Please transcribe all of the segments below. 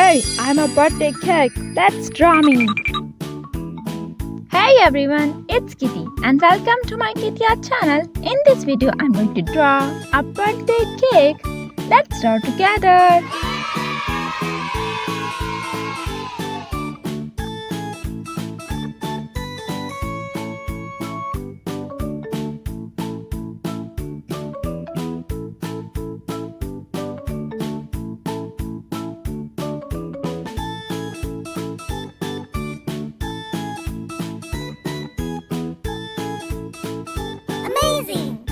Hey, I'm a birthday cake. Let's draw me. Hey everyone, it's Kitty and welcome to my KittyART channel. In this video, I'm going to draw a birthday cake. Let's draw together. Amazing!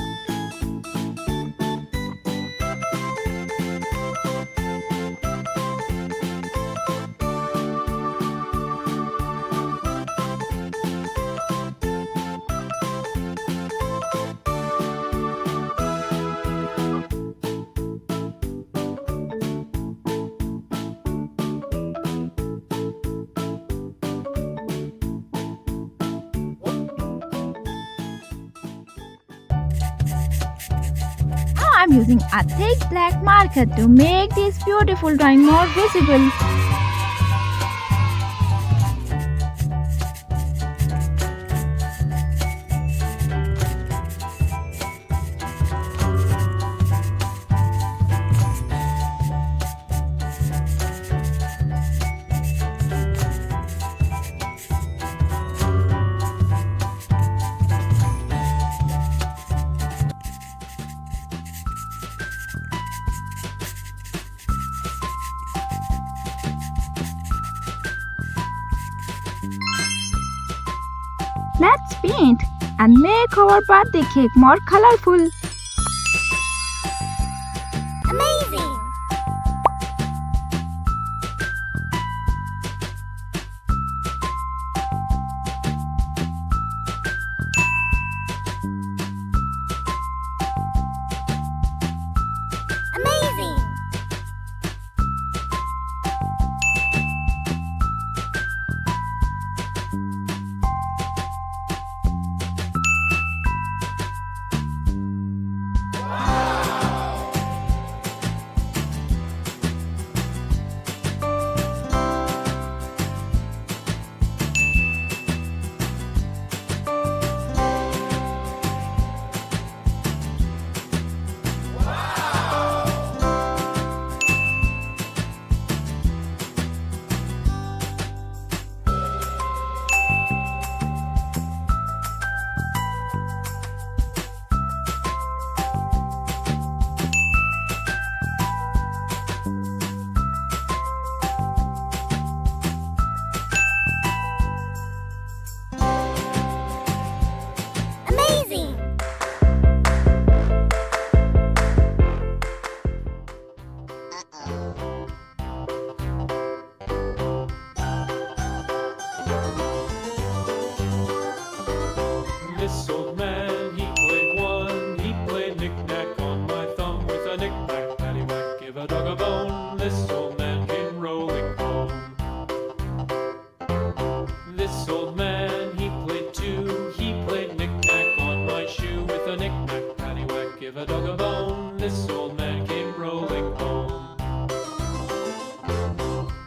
I'm using a thick black marker to make this beautiful drawing more visible. Let's paint and make our birthday cake more colorful. Amazing! Amazing! Amazing! This old man, he played one. He played knick-knack on my thumb with a knick-knack, paddywhack, give a dog a bone. This old man came rolling home. This old man, he played two. He played knick-knack on my shoe with a knick-knack, paddywhack, give a dog a bone. This old man came rolling home.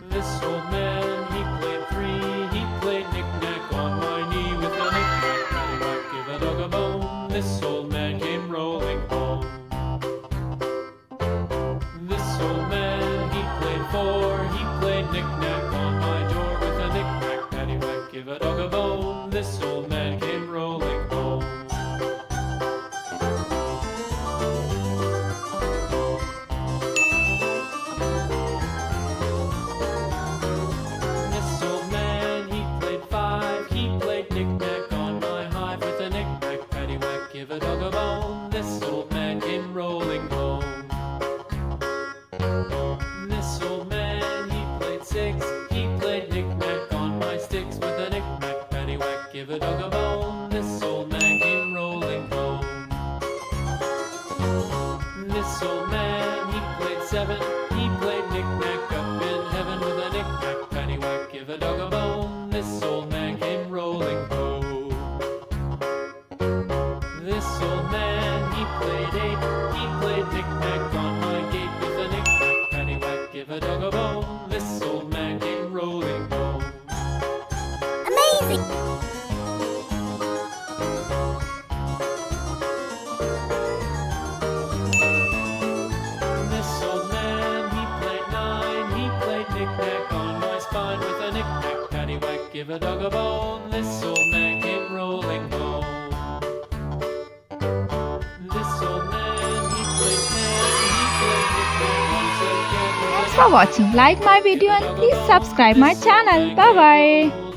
This old man, he played three. He played knick-knack on my knee with a knick-knack, paddywhack, give a dog a bone. This old man came rolling home. This old man, he played four. He played knick-knack on my door with a knick-knack, paddywhack, give a dog a bone. This old man came rolling home. This old man, he played five. He played knick-knack on my hive with a knick-knack, paddywhack, give a dog a bone. This old man came rolling home. This old man, he played six. He played knick-knack on my sticks with a knick-knack, paddywhack, give a dog a bone. This old man came rolling home. This old man, he played seven. He played knick-knack up in heaven with a knick-knack, paddywhack, give a dog a bone. This old man came rolling home. This old man, he played eight. He played knick-knack on my gate with a knick-knack, paddywhack, give a dog a bone. This old give a dog a bone. This old man came rolling home. This old man, he played tag, he played knick-knack once again. Thanks for watching. Like my video and please subscribe my channel. Bye bye.